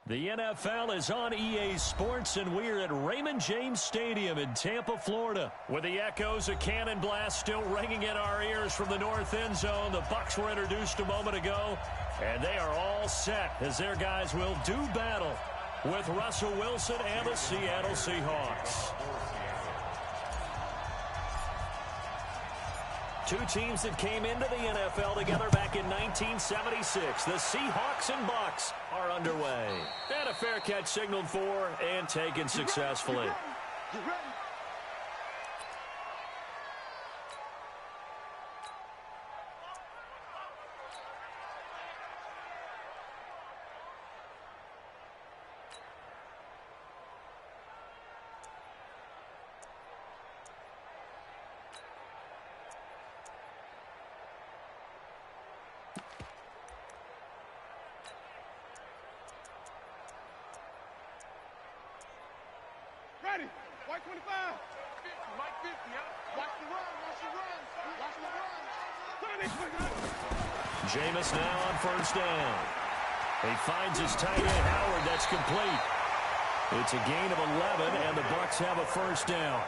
The NFL is on EA Sports, and we're at Raymond James Stadium in Tampa, Florida. With the echoes of cannon blast still ringing in our ears from the north end zone, the Bucs were introduced a moment ago, and they are all set as their guys will do battle with Russell Wilson and the Seattle Seahawks. Two teams that came into the NFL together back in 1976. The Seahawks and Bucs are underway. And a fair catch signaled for and taken successfully. Ready. White 25. White 50, yeah. Watch the run. Watch the run. Watch the run. Jameis now on first down. He finds his tight end, Howard. That's complete. It's a gain of 11, and the Bucs have a first down.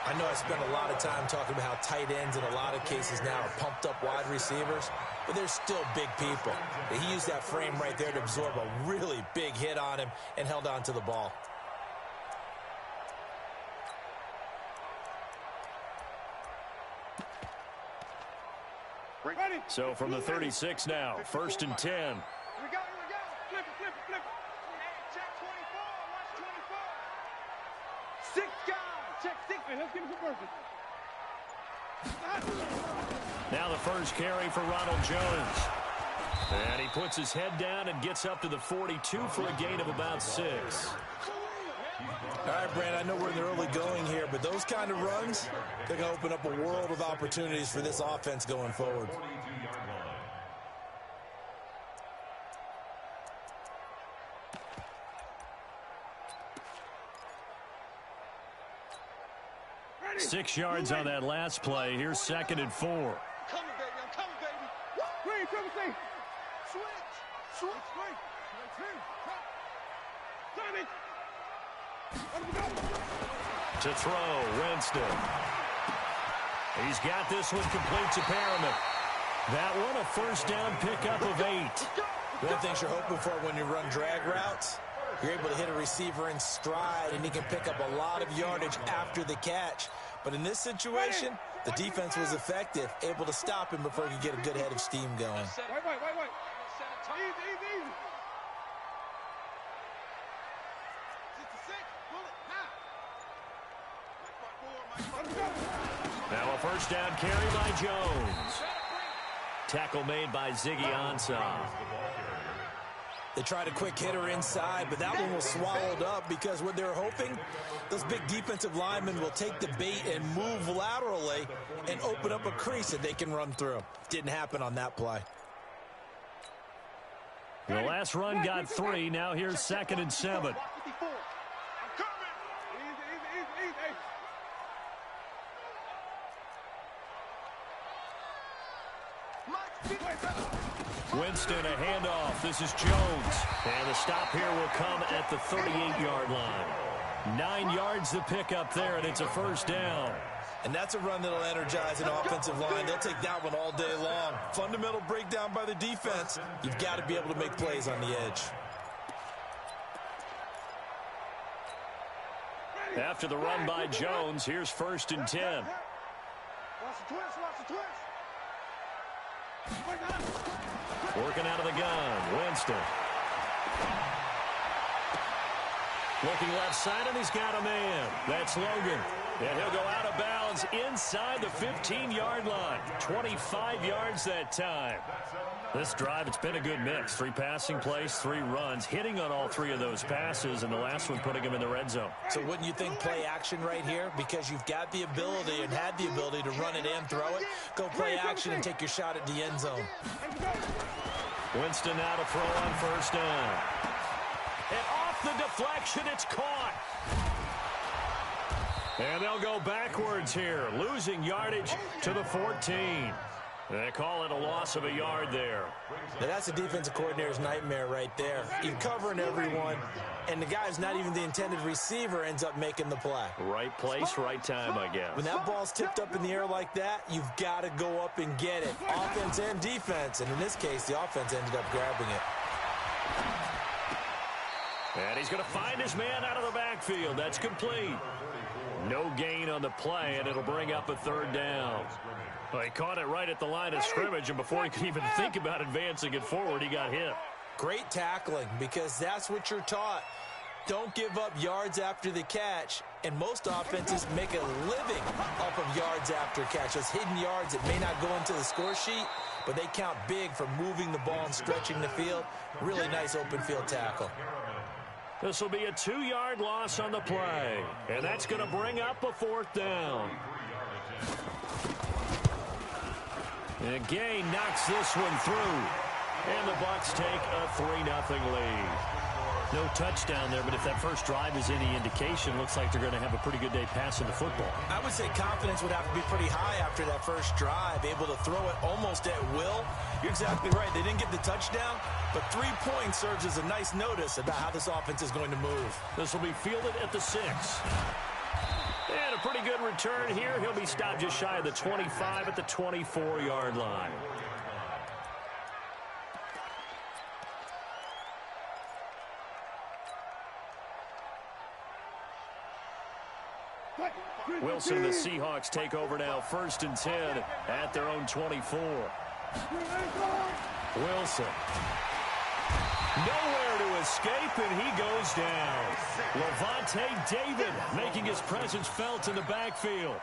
I know I spent a lot of time talking about how tight ends in a lot of cases now are pumped up wide receivers, but they're still big people. He used that frame right there to absorb a really big hit on him and held on to the ball. So from the 36 now, first and 10. Here we go. Flip it. Check 24. Watch 24. 6 guys. Check 6. Hey, let's get him some. Now the first carry for Ronald Jones. And he puts his head down and gets up to the 42 for a gain of about 6. All right, Brand, I know we're in the early going here, but those kind of runs, they're going to open up a world of opportunities for this offense going forward. Ready. 6 yards on that last play. Here's second and 4. I'm coming, baby. Green, triple C. Switch. Sonny. To throw, Winston. He's got this one complete to Perriman. That one a first down pickup of 8. One thing you're hoping for when you run drag routes, you're able to hit a receiver in stride, and he can pick up a lot of yardage after the catch. But in this situation, the defense was effective, able to stop him before he could get a good head of steam going. Wait. Easy. Now a first down carry by Jones. Tackle made by Ziggy Ansah. They tried a quick hitter inside, but that one was swallowed up because what they're hoping, those big defensive linemen will take the bait and move laterally and open up a crease that they can run through. Didn't happen on that play. The last run got 3. Now here's second and 7. Winston, a handoff. This is Jones. And the stop here will come at the 38-yard line. 9 yards to pick up there, and it's a first down. And that's a run that'll energize an offensive line. They'll take that one all day long. Fundamental breakdown by the defense. You've got to be able to make plays on the edge. After the run by Jones, here's first and 10. Watch the twist. Working out of the gun, Winston. Looking left side, and he's got a man. That's Logan. And he'll go out of bounds inside the 15-yard line. 25 yards that time. This drive, it's been a good mix. 3 passing plays, 3 runs, hitting on all 3 of those passes, and the last one putting him in the red zone. So wouldn't you think play action right here? Because you've got the ability and had the ability to run it and throw it. Go play action and take your shot at the end zone. Winston now to throw on first down. And off the deflection, it's caught. And they'll go backwards here, losing yardage to the 14. They call it a loss of a yard there. Now that's the defensive coordinator's nightmare right there. You're covering everyone, and the guy's not even the intended receiver ends up making the play. Right place, right time, I guess. When that ball's tipped up in the air like that, you've got to go up and get it. Offense and defense, and in this case, the offense ended up grabbing it. And he's going to find his man out of the backfield. That's complete. No gain on the play, and it'll bring up a third down. Well, he caught it right at the line of scrimmage, and before he could even think about advancing it forward, he got hit. Great tackling, because that's what you're taught. Don't give up yards after the catch, and most offenses make a living off of yards after catch. Those hidden yards that may not go into the score sheet, but they count big for moving the ball and stretching the field. Really nice open field tackle. This will be a 2-yard loss on the play, and that's going to bring up a fourth down. And Gain knocks this one through, and the Bucs take a 3-0 lead. No touchdown there, but if that first drive is any indication, looks like they're going to have a pretty good day passing the football. I would say confidence would have to be pretty high after that first drive, able to throw it almost at will. You're exactly right. They didn't get the touchdown, but 3 points serves as a nice notice about how this offense is going to move. This will be fielded at the 6. And a pretty good return here. He'll be stopped just shy of the 25 at the 24-yard line. Wilson and the Seahawks take over now, 1st and 10 at their own 24. Wilson. Nowhere to escape, and he goes down. Levante David making his presence felt in the backfield.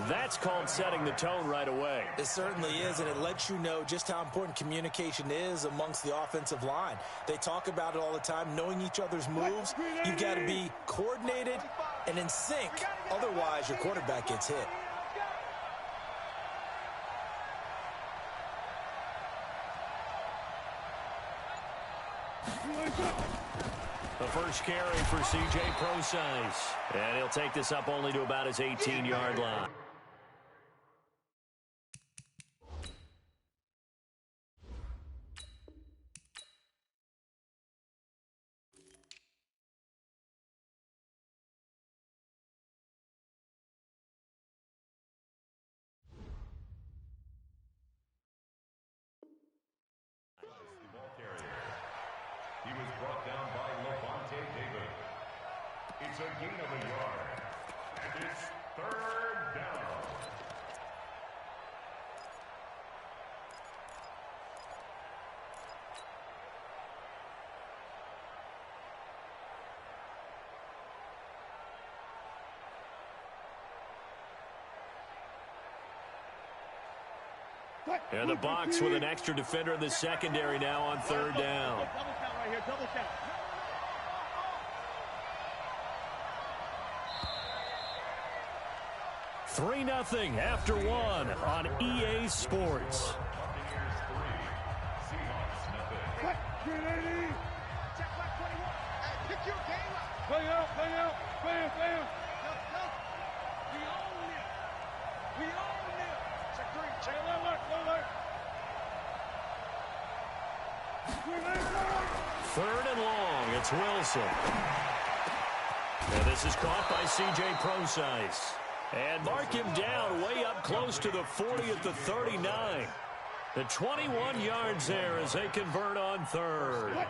That's called setting the tone right away. It certainly is, and it lets you know just how important communication is amongst the offensive line. They talk about it all the time, knowing each other's moves. You've got to be coordinated and in sync. Otherwise, your quarterback gets hit. The first carry for C.J. Procise. And he'll take this up only to about his 18-yard line. He was brought down by Levante David. It's a gain of a yard. And it's 3rd down. And the Bucs with an extra defender in the secondary now on 3rd down. Double count right here, double count. Three 3-0 after 1 on EA Sports. Pick your game up. Play out, play out, play out, play out. We own it. We own it. Check 3, check low, low. 3rd and long. It's Wilson. And this is caught by C.J. Procise. And mark him down way up close to the 40 at the 39. The 21 yards there as they convert on 3rd.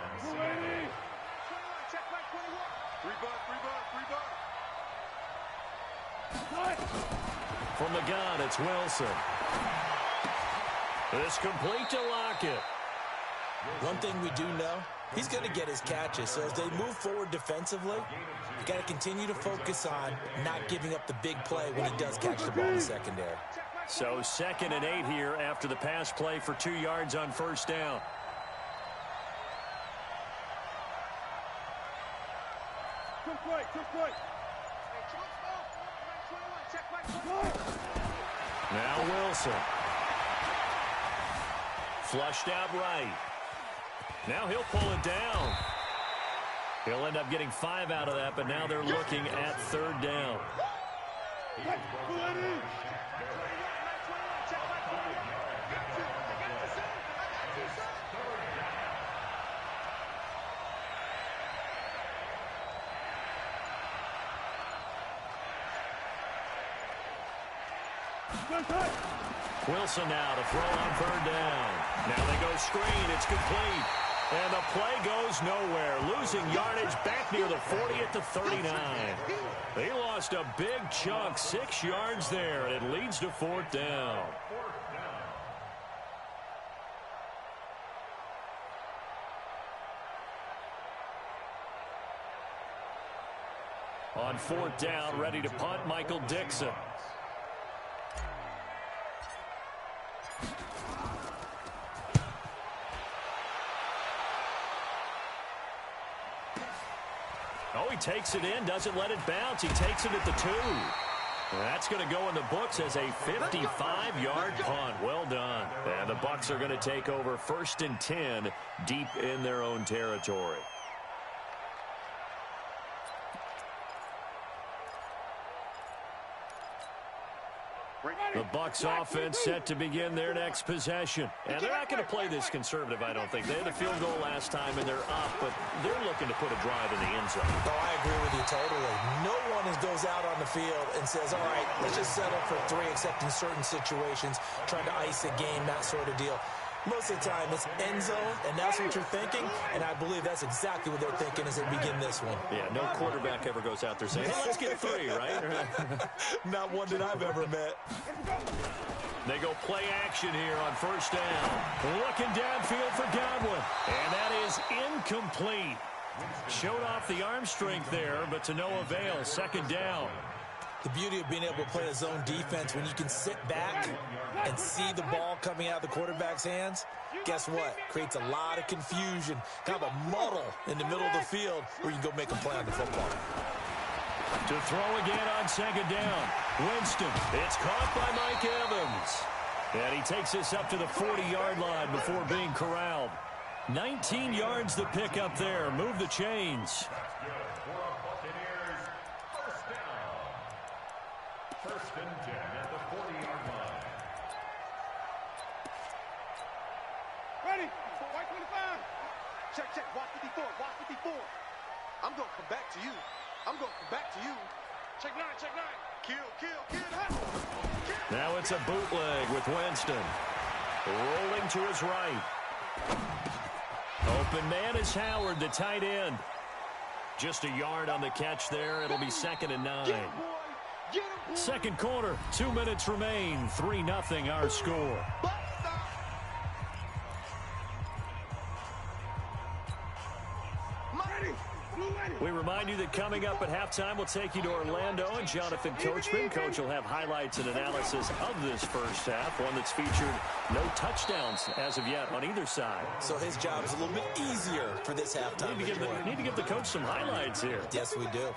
From the gun, it's Wilson. This complete to Lockett. One thing we do know, he's going to get his catches. So as they move forward defensively, you got to continue to focus on not giving up the big play when he does catch the ball in the secondary. So 2nd and 8 here after the pass play for 2 yards on 1st down. Now Wilson. Flushed out right. Now he'll pull it down. He'll end up getting 5 out of that, but now they're looking at 3rd down. Wilson now to throw on third down. Now they go screen. It's complete. And the play goes nowhere. Losing yardage back near the 40 at the 39. They lost a big chunk, 6 yards there, and it leads to fourth down. On fourth down, ready to punt, Michael Dixon. Oh, he takes it in, doesn't let it bounce. He takes it at the 2. That's going to go in the books as a 55-yard punt. Well done. And the Bucs are going to take over 1st and 10 deep in their own territory. The Bucs offense set to begin their next possession. And they're not going to play this conservative, I don't think. They had a field goal last time, and they're up, but they're looking to put a drive in the end zone. Oh, I agree with you totally. No one goes out on the field and says, all right, let's just settle for 3, except in certain situations, trying to ice a game, that sort of deal. Most of the time, it's end zone, and that's what you're thinking, and I believe that's exactly what they're thinking as they begin this one. Yeah, no quarterback ever goes out there saying, hey, let's get 3, right? Not one that I've ever met. They go play action here on first down. Looking downfield for Godwin, and that is incomplete. Showed off the arm strength there, but to no avail. Second down. The beauty of being able to play a zone defense when you can sit back and see the ball coming out of the quarterback's hands, guess what? Creates a lot of confusion, kind of a muddle in the middle of the field where you can go make a play on the football. To throw again on second down. Winston. It's caught by Mike Evans. And he takes this up to the 40-yard line before being corralled. 19 yards the pick up there. Move the chains. First and 10 at the 40-yard line. Ready? White 25. Check, check. Watch 54. Watch 54. I'm going to come back to you. I'm going to come back to you. Check 9. Check 9. Kill, kill, kill. Kill. Now it's a bootleg with Winston. Rolling to his right. Open man is Howard, the tight end. Just a yard on the catch there. It'll be 2nd and 9. Second quarter, 2 minutes remain. 3-0 our score. We remind you that coming up at halftime, we'll take you to Orlando and Jonathan Coachman. Coach will have highlights and analysis of this first half, one that's featured no touchdowns as of yet on either side. So his job is a little bit easier for this halftime. Need to give the coach some highlights here. Yes, we do.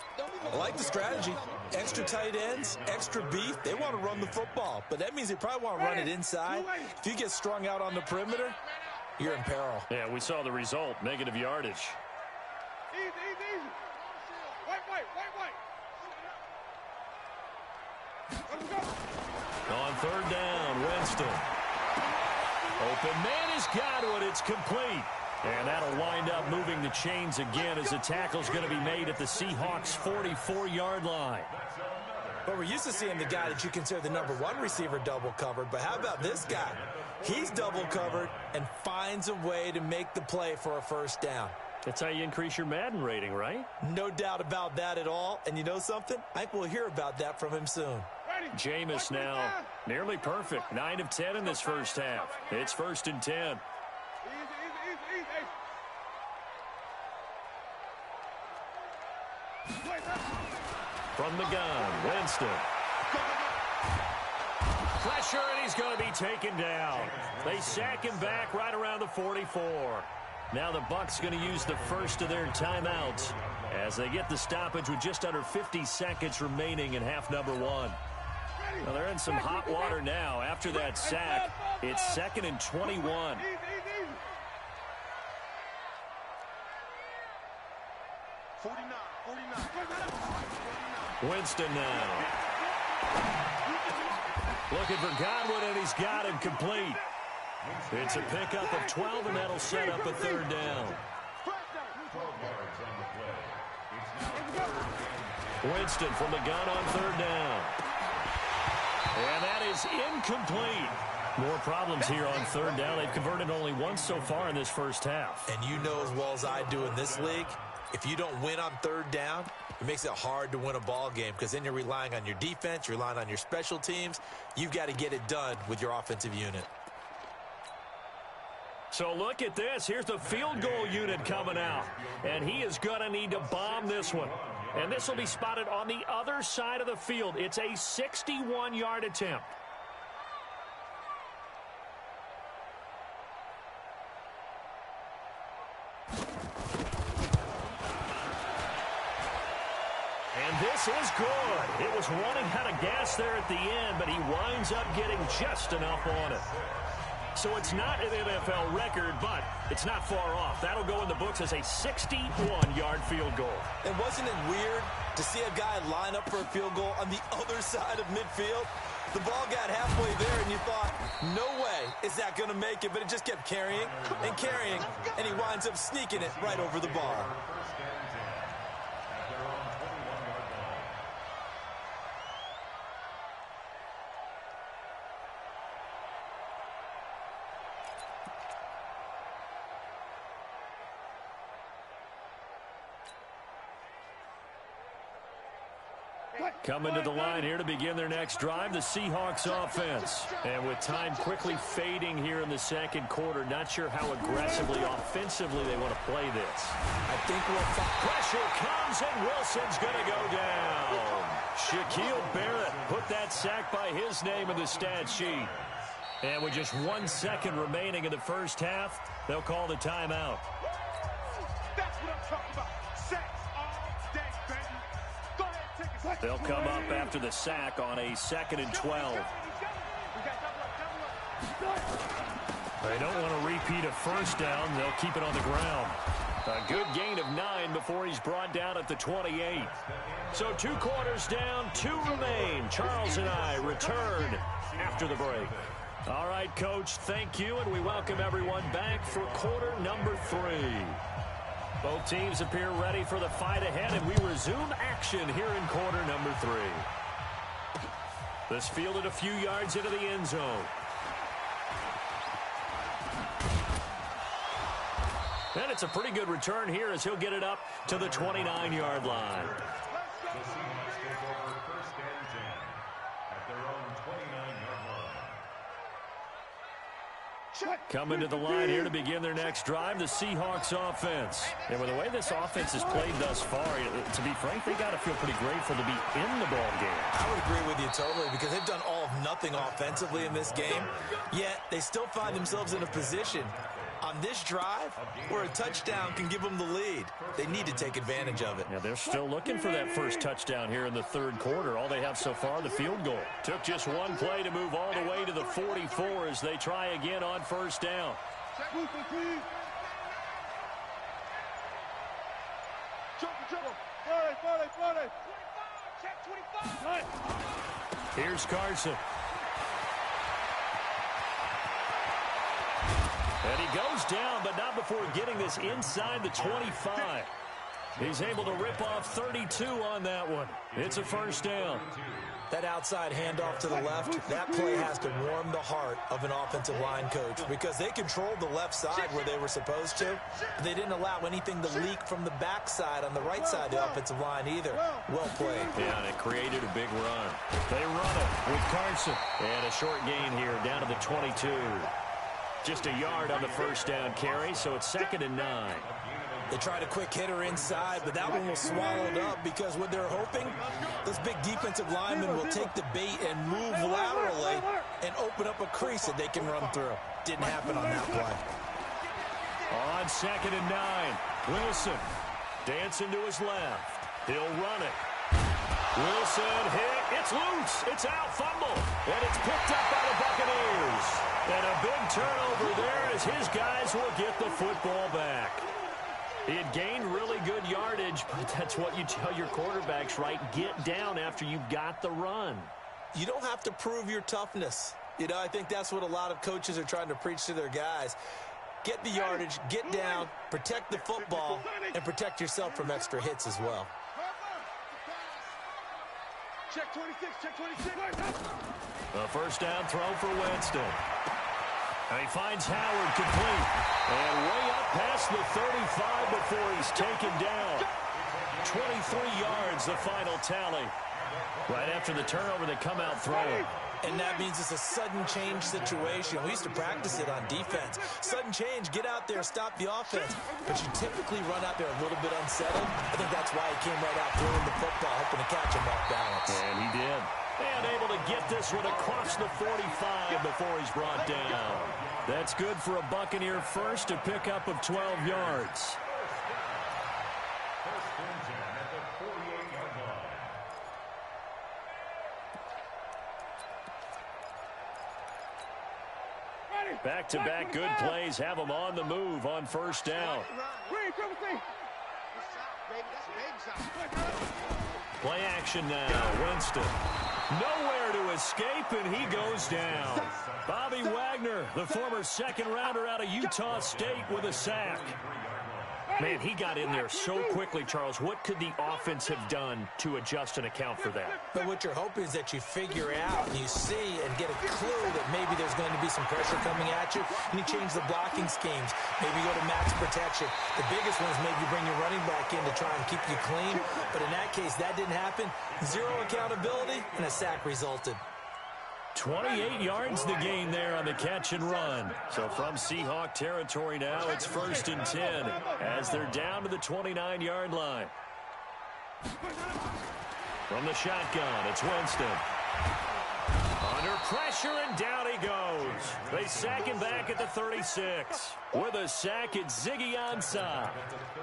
I like the strategy. Extra tight ends, extra beef. They want to run the football, but that means they probably want to run it inside. If you get strung out on the perimeter, you're in peril. Yeah, we saw the result, negative yardage. Easy, easy, easy. White. Let's go. On third down, Winston. Open man is Godwin. It's complete. And that'll wind up moving the chains again as the tackle's going to be made at the Seahawks' 44-yard line. But we're used to seeing the guy that you consider the #1 receiver double covered. But how about this guy? He's double covered and finds a way to make the play for a first down. That's how you increase your Madden rating, right? No doubt about that at all. And you know something? I think we'll hear about that from him soon. Jameis now nearly perfect. 9 of 10 in this first half. It's 1st and 10. From the gun, Winston. Pressure, and he's going to be taken down. They sack him back right around the 44. Now the Bucs going to use the first of their timeouts as they get the stoppage with just under 50 seconds remaining in half number 1. Well, they're in some hot water now. After that sack, it's 2nd and 21. Winston now. Looking for Godwin, and he's got him complete. It's a pickup of 12, and that'll set up a third down. Winston from the gun on third down. And that is incomplete. More problems here on third down. They've converted only once so far in this first half. And you know as well as I do in this league, if you don't win on third down, it makes it hard to win a ball game because then you're relying on your defense, you're relying on your special teams. You've got to get it done with your offensive unit. So look at this. Here's the field goal unit coming out. And he is going to need to bomb this one. And this will be spotted on the other side of the field. It's a 61-yard attempt. And this is good. It was running out of gas there at the end, but he winds up getting just enough on it. So it's not an NFL record, but it's not far off. That'll go in the books as a 61-yard field goal. And wasn't it weird to see a guy line up for a field goal on the other side of midfield? The ball got halfway there, and you thought, no way is that going to make it, but it just kept carrying and carrying, and he winds up sneaking it right over the bar. Coming to the line here to begin their next drive, the Seahawks offense. And with time quickly fading here in the second quarter, not sure how aggressively, offensively they want to play this. I think we'll find pressure comes, and Wilson's going to go down. Shaquille Barrett put that sack by his name in the stat sheet. And with just 1 second remaining in the first half, they'll call the timeout. That's what I'm talking about. Sacks all day, baby. Go ahead and take it. They'll come up after the sack on a 2nd and 12. They don't want to repeat a first down. They'll keep it on the ground. A good gain of 9 before he's brought down at the 28. So 2 quarters down, 2 remain. Charles and I return after the break. All right, Coach, thank you, and we welcome everyone back for quarter number 3. Both teams appear ready for the fight ahead, and we resume action here in quarter number 3. This fielded a few yards into the end zone. And it's a pretty good return here as he'll get it up to the 29-yard line. The Seahawks take over 1st and 10 at their own 29-yard line. Coming to the line here to begin their next drive, the Seahawks offense. And with the way this offense has played thus far, to be frank, they got to feel pretty grateful to be in the ball game. I would agree with you totally because they've done all of nothing offensively in this game, yet they still find themselves in a position on this drive where a touchdown can give them the lead. They need to take advantage of it. Yeah, they're still looking for that first touchdown here in the third quarter. All they have so far, the field goal. Took just one play to move all the way to the 44 as they try again on first down. Here's Carson. And he goes down, but not before getting this inside the 25. He's able to rip off 32 on that one. It's a first down. That outside handoff to the left, that play has to warm the heart of an offensive line coach because they controlled the left side where they were supposed to. They didn't allow anything to leak from the backside on the right side of the offensive line either. Well played. Yeah, and it created a big run. They run it with Carson. And a short gain here down to the 22. Just a yard on the first down carry, so it's 2nd and 9. They tried a quick hitter inside, but that one was swallowed up because what they're hoping, those big defensive linemen will take the bait and move laterally and open up a crease that they can run through. Didn't happen on that play. On 2nd and 9, Wilson dancing to his left. He'll run it. Wilson hit. It's loose. It's out. Fumble. And it's picked up by the Buccaneers. And a big turnover there as his guys will get the football back. He had gained really good yardage, but that's what you tell your quarterbacks, right? Get down after you've got the run. You don't have to prove your toughness. You know, I think that's what a lot of coaches are trying to preach to their guys. Get the yardage, get down, protect the football, and protect yourself from extra hits as well. Check 26, check 26. A first down throw for Winston. And he finds Howard complete. And way up past the 35 before he's taken down. 23 yards, the final tally. Right after the turnover, they come out throwing. And that means it's a sudden change situation. We used to practice it on defense. Sudden change, get out there, stop the offense. But you typically run out there a little bit unsettled. I think that's why he came right out throwing the football, hoping to catch him off balance. And he did. And able to get this one across the 45 before he's brought down. That's good for a Buccaneer first, a pickup of 12 yards. First and 10 at the 48-yard line. Back-to-back good plays have them on the move on first down. Play action now. Winston. Nowhere to escape, and he goes down. Bobby Wagner, the former second-rounder out of Utah State, with a sack. Man, he got in there so quickly, Charles. What could the offense have done to adjust and account for that? But what you're hoping is that you figure out and you see and get a clue that maybe there's going to be some pressure coming at you, and you change the blocking schemes. Maybe go to max protection. The biggest one is maybe bring your running back in to try and keep you clean. But in that case, that didn't happen. Zero accountability, and a sack resulted. 28 yards the gain there on the catch and run. So from Seahawk territory now, it's first and 10 as they're down to the 29-yard line. From the shotgun, it's Winston. Under pressure, and down he goes. They sack him back at the 36. With a sack, it's Ziggy Ansah.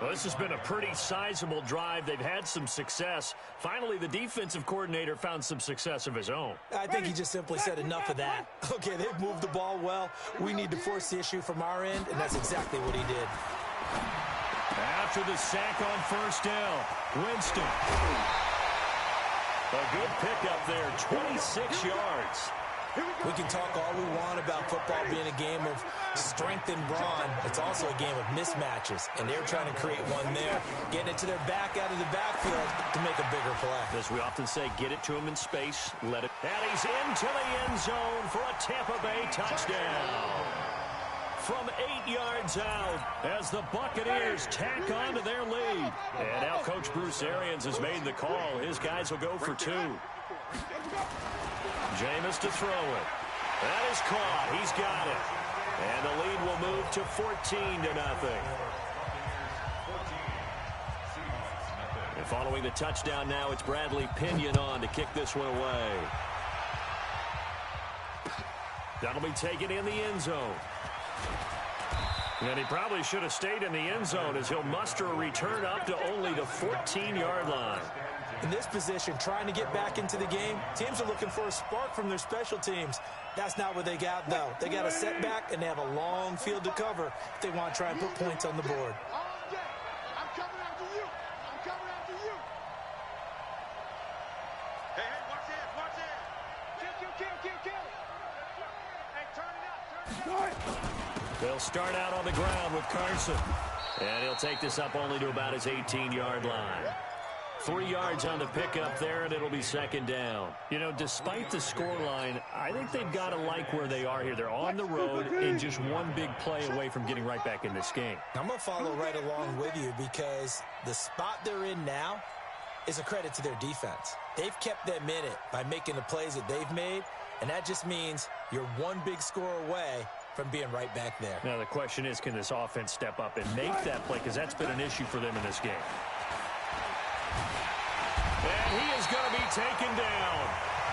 Well, this has been a pretty sizable drive. They've had some success. Finally, the defensive coordinator found some success of his own. I think he just simply said enough of that. Okay, they've moved the ball well. We need to force the issue from our end, and that's exactly what he did. After the sack on first down, Winston. A good pickup there, 26 yards. We can talk all we want about football being a game of strength and brawn. It's also a game of mismatches, and they're trying to create one there, getting it to their back out of the backfield to make a bigger play. As we often say, get it to him in space, let it. And he's into the end zone for a Tampa Bay touchdown. From 8 yards out as the Buccaneers tack on to their lead. And now Coach Bruce Arians has made the call. His guys will go for two. Jameis to throw it. That is caught. He's got it. And the lead will move to 14-0. And following the touchdown now, it's Bradley Pinion on to kick this one away. That'll be taken in the end zone. And he probably should have stayed in the end zone as he'll muster a return up to only the 14-yard line. In this position, trying to get back into the game, teams are looking for a spark from their special teams. That's not what they got, though. They got a setback, and they have a long field to cover if they want to try and put points on the board. I'm coming after you. I'm coming after you. Hey, watch it. Kill. Hey, turn it up. They'll start out on the ground with Carson. And he'll take this up only to about his 18-yard line. 3 yards on the pickup there, and it'll be second down. You know, despite the scoreline, I think they've got to like where they are here. They're on the road and just one big play away from getting right back in this game. I'm going to follow right along with you because the spot they're in now is a credit to their defense. They've kept them in it by making the plays that they've made, and that just means you're one big score away from being right back there. Now, the question is, can this offense step up and make that play? Because that's been an issue for them in this game. And he is going to be taken down.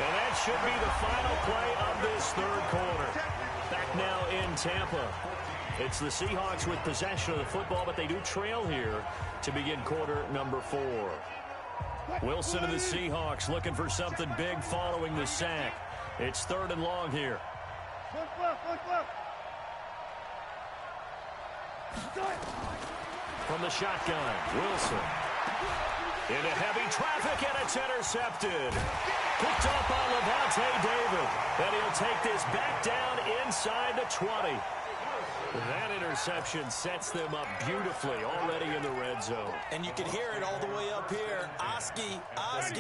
And that should be the final play of this third quarter. Back now in Tampa. It's the Seahawks with possession of the football, but they do trail here to begin quarter number 4. Wilson and the Seahawks looking for something big following the sack. It's third and long here. From the shotgun, Wilson. Into heavy traffic, and it's intercepted. Picked up by Levante David. And he'll take this back down inside the 20. That interception sets them up beautifully already in the red zone. And you can hear it all the way up here. Oski,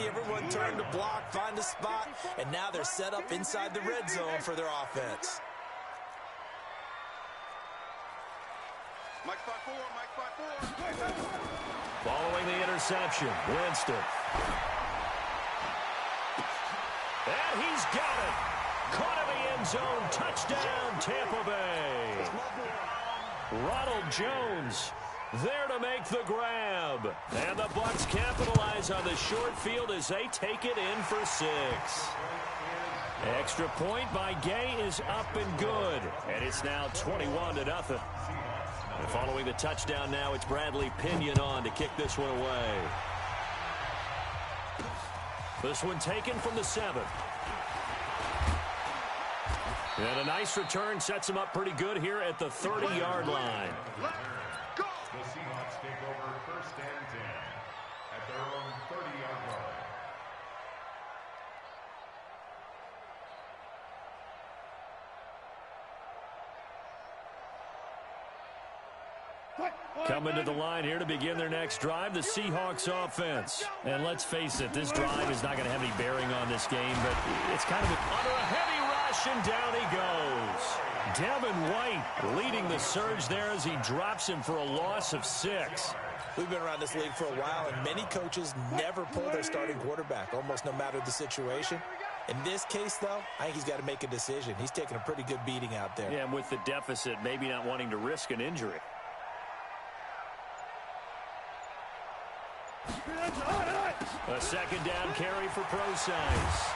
everyone turned to block, find a spot, and now they're set up inside the red zone for their offense. Mike 5-4, Mike 5-4. Following the interception, Winston. And he's got it. Caught in the end zone. Touchdown, Tampa Bay. Ronald Jones there to make the grab. And the Bucs capitalize on the short field as they take it in for 6. Extra point by Gay is up and good. And it's now 21-0. And following the touchdown now, it's Bradley Pinion on to kick this one away. This one taken from the 7. And a nice return sets him up pretty good here at the 30-yard line. The Seahawks take over 1st and 10 at their own 30-yard line. Coming to the line here to begin their next drive, the Seahawks offense. And let's face it, this drive is not going to have any bearing on this game, but it's kind of under a heavy rush, and down he goes. Devin White leading the surge there as he drops him for a loss of 6. We've been around this league for a while, and many coaches never pull their starting quarterback, almost no matter the situation. In this case, though, I think he's got to make a decision. He's taking a pretty good beating out there. Yeah, and with the deficit, maybe not wanting to risk an injury. A second down carry for Procise.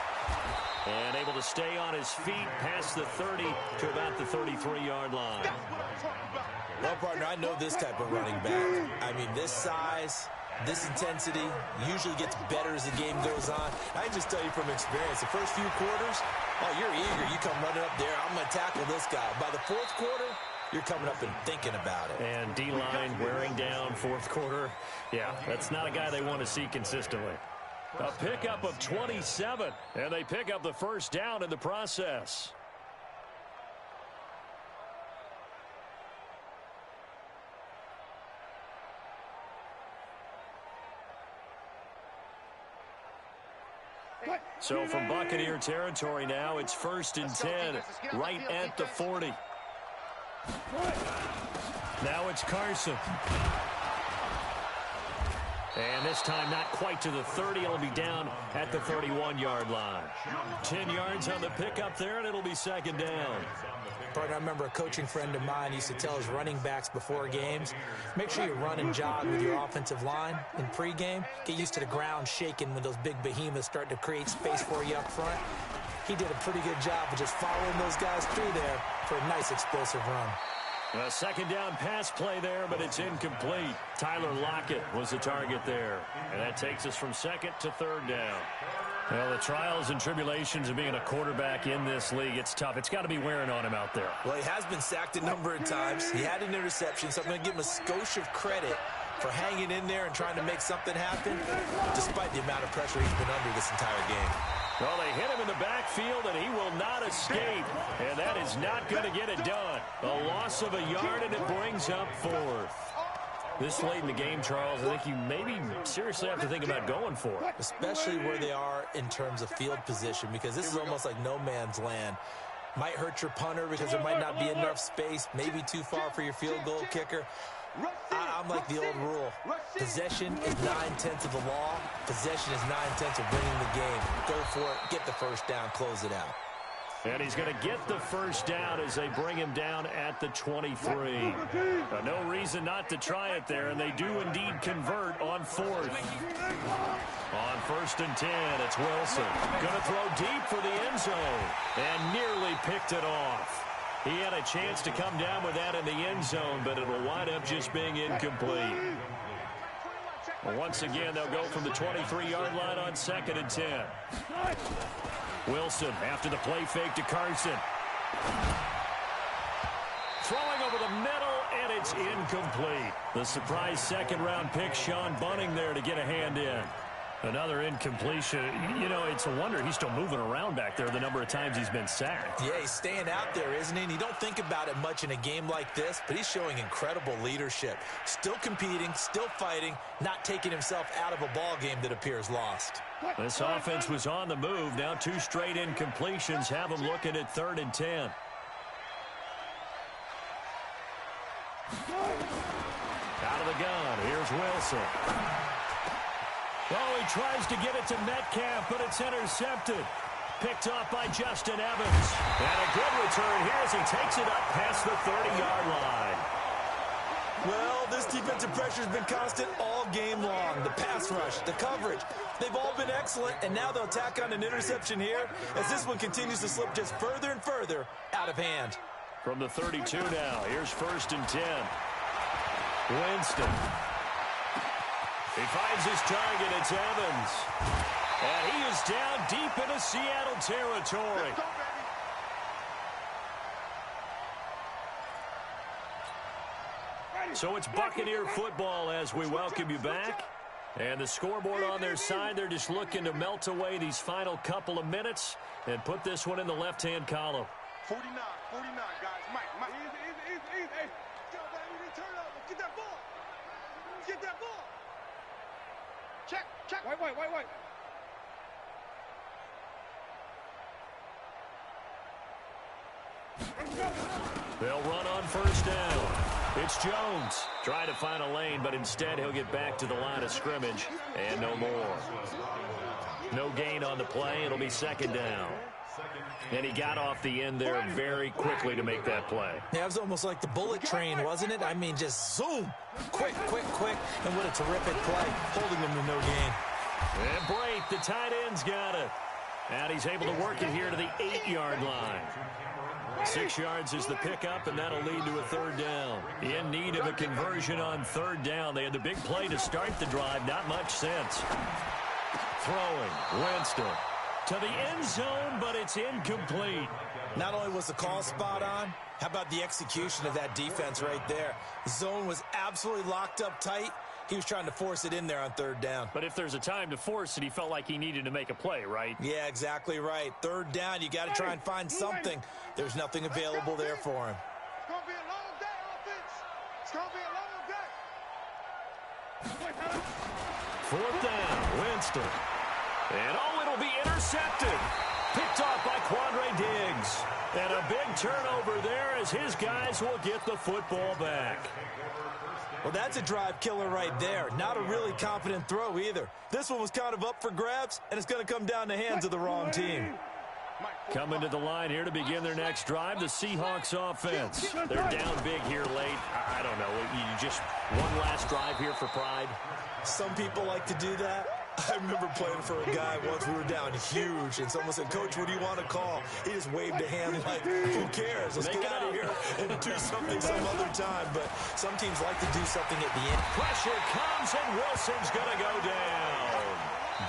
And able to stay on his feet past the 30 to about the 33-yard line. Well, partner, I know this type of running back. I mean, this size, this intensity usually gets better as the game goes on. I can just tell you from experience, the first few quarters, oh, you're eager. You come running up there, I'm going to tackle this guy. By the 4th quarter, you're coming up and thinking about it. And D-line wearing down 4th quarter. Yeah, that's not a guy they want to see consistently. A pickup of 27, and they pick up the first down in the process. So from Buccaneer territory now, it's 1st and 10, right at the 40. Now it's Carson. And this time not quite to the 30. It'll be down at the 31-yard line. 10 yards on the pickup there, and it'll be 2nd down. Partner, I remember a coaching friend of mine used to tell his running backs before games, make sure you run and jog with your offensive line in pregame. Get used to the ground shaking when those big behemoths start to create space for you up front. He did a pretty good job of just following those guys through there for a nice explosive run. A 2nd down pass play there, but it's incomplete. Tyler Lockett was the target there. And that takes us from 2nd to 3rd down. Well, the trials and tribulations of being a quarterback in this league, it's tough. It's got to be wearing on him out there. Well, he has been sacked a number of times. He had an interception, so I'm going to give him a skosh of credit for hanging in there and trying to make something happen, despite the amount of pressure he's been under this entire game. Well, they hit him in the backfield, and he will not escape. And that is not going to get it done. A loss of a yard, and it brings up 4th. This late in the game, Charles, I think you maybe seriously have to think about going for it. Especially where they are in terms of field position, because this is almost like no man's land. Might hurt your punter because there might not be enough space, maybe too far for your field goal kicker. I'm like the old rule. Possession is 9/10 of the law. Possession is 9/10 of winning the game. Go for it. Get the first down. Close it out. And he's going to get the first down as they bring him down at the 23. No reason not to try it there, and they do indeed convert on 4th. On 1st and 10, it's Wilson. Going to throw deep for the end zone, and nearly picked it off. He had a chance to come down with that in the end zone, but it'll wind up just being incomplete. Once again, they'll go from the 23-yard line on 2nd and 10. Wilson after the play fake to Carson. Throwing over the middle, and it's incomplete. The surprise 2nd-round pick, Sean Bunning there to get a hand in. Another incompletion. You know, it's a wonder he's still moving around back there the number of times he's been sacked. Yeah, he's staying out there, isn't he? And you don't think about it much in a game like this, but he's showing incredible leadership. Still competing, still fighting, not taking himself out of a ball game that appears lost. This offense was on the move. Now 2 straight incompletions have him looking at 3rd and 10. Out of the gun, here's Wilson. Oh, he tries to get it to Metcalf, but it's intercepted. Picked off by Justin Evans. And a good return here as he takes it up past the 30-yard line. Well, this defensive pressure has been constant all game long. The pass rush, the coverage, they've all been excellent, and now they'll tack on an interception here as this one continues to slip just further and further out of hand. From the 32 now, here's 1st and 10. Winston. He finds his target, it's Evans. And he is down deep into Seattle territory. So it's Buccaneer football as we welcome you back. And the scoreboard on their side, they're just looking to melt away these final couple of minutes and put this one in the left-hand column. 49, guys. Mike. Easy. Hey, go back, we need to turn over. Get that ball. Get that ball. Check. Wait. They'll run on 1st down. It's Jones trying to find a lane, but instead he'll get back to the line of scrimmage and no more. No gain on the play. It'll be 2nd down. And he got off the end there very quickly to make that play. Yeah, it was almost like the bullet train, wasn't it? I mean, just zoom. Quick. And what a terrific play, holding them to no gain. And Brate, the tight end's got it. And he's able to work it here to the 8-yard line. 6 yards is the pickup, and that'll lead to a 3rd down. In need of a conversion on 3rd down. They had the big play to start the drive. Not much sense. Throwing, Winston. To the end zone, but it's incomplete. Not only was the call spot on, how about the execution of that defense right there? The zone was absolutely locked up tight. He was trying to force it in there on 3rd down. But if there's a time to force it, he felt like he needed to make a play, right? Yeah, exactly right. 3rd down, you got to try and find something. There's nothing available there for him. It's going to be a long day, offense. It's going to be a long day. 4th down, Winston. And it'll be intercepted. Picked off by Quandre Diggs. And a big turnover there as his guys will get the football back. Well, that's a drive killer right there. Not a really confident throw either. This one was kind of up for grabs, and it's going to come down the hands of the wrong team. Coming to the line here to begin their next drive, the Seahawks offense. They're down big here late. I don't know. You just one last drive here for pride? Some people like to do that. I remember playing for a guy once. We were down huge, and someone said, "Coach, what do you want to call?" He just waved a hand like, "Who cares? Let's get out of here and do something some other time." But some teams like to do something at the end. Pressure comes, and Wilson's going to go down.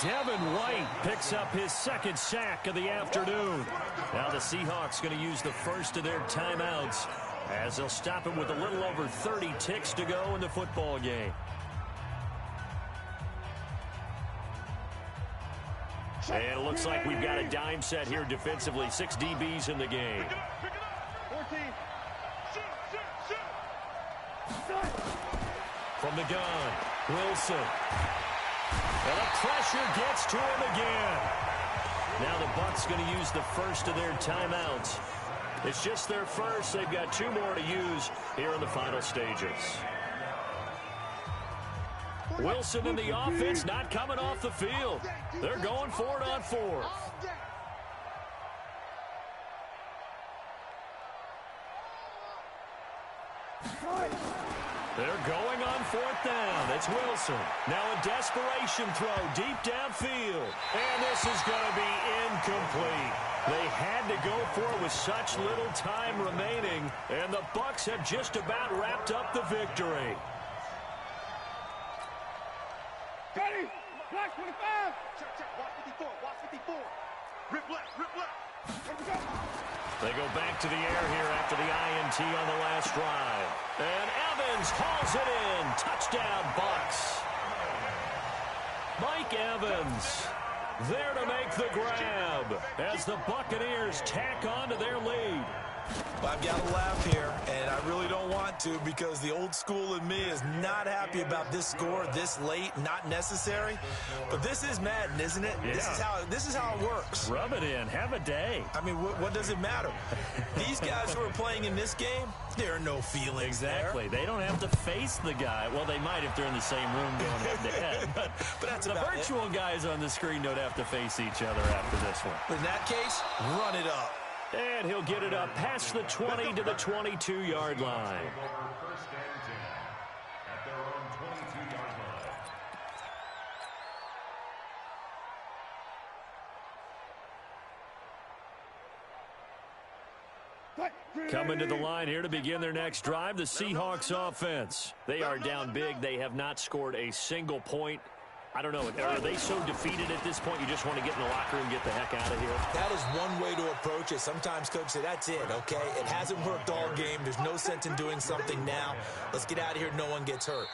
Devin White picks up his 2nd sack of the afternoon. Now the Seahawks going to use the first of their timeouts as they'll stop him with a little over 30 ticks to go in the football game. And it looks like we've got a dime set here defensively. 6 DBs in the game. 14. From the gun, Wilson. And the pressure gets to him again. Now the Bucs going to use the first of their timeouts. It's just their first. They've got 2 more to use here in the final stages. Wilson and the offense not coming off the field. They're going for it on 4th. They're going on 4th down. It's Wilson. Now a desperation throw deep downfield. And this is going to be incomplete. They had to go for it with such little time remaining. And the Bucs have just about wrapped up the victory. Ready? Black 25. Check. Watch 54. Watch 54. Rip left. They go back to the air here after the INT on the last drive. And Evans hauls it in. Touchdown, Bucs. Mike Evans there to make the grab as the Buccaneers tack on to their lead. I've got to laugh here, and I really don't want to because the old school in me is not happy about this score this late, not necessary. But this is Madden, isn't it? Yeah. This is how it works. Rub it in. Have a day. I mean, what does it matter? These guys who are playing in this game, there are no feelings Exactly. there. They don't have to face the guy. Well, they might if they're in the same room going head-to-head. But that's the about virtual guys on the screen don't have to face each other after this one. In that case, run it up. And he'll get it up past the 20 to the 22-yard line. First and 10 at their own 22-yard line. Coming to the line here to begin their next drive, the Seahawks offense. They are down big. They have not scored a single point. I don't know. Are they so defeated at this point you just want to get in the locker room and get the heck out of here? That is one way to approach it. Sometimes coaches say, that's it, okay? It hasn't worked all game. There's no sense in doing something now. Let's get out of here. No one gets hurt.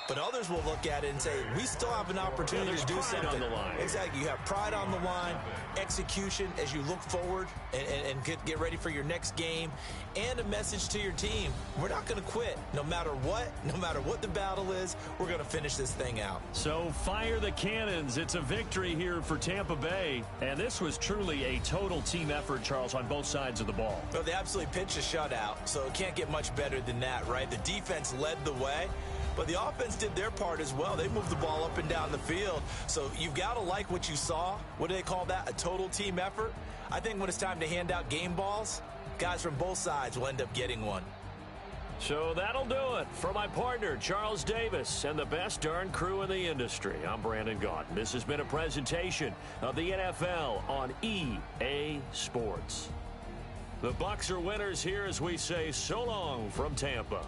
But others will look at it and say, we still have an opportunity to do something. On the line. Exactly. You have pride on the line, execution as you look forward and get ready for your next game, and a message to your team. We're not going to quit. No matter what the battle is, we're going to finish this thing out. So fire the cannons. It's a victory here for Tampa Bay. And this was truly a total team effort, Charles, on both sides of the ball. Well, they absolutely pitched a shutout, so it can't get much better than that, right? The defense led the way. But the offense did their part as well. They moved the ball up and down the field. So you've got to like what you saw. What do they call that? A total team effort? I think when it's time to hand out game balls, guys from both sides will end up getting one. So that'll do it for my partner, Charles Davis, and the best darn crew in the industry. I'm Brandon Gaudin. This has been a presentation of the NFL on EA Sports. The Bucs are winners here as we say so long from Tampa.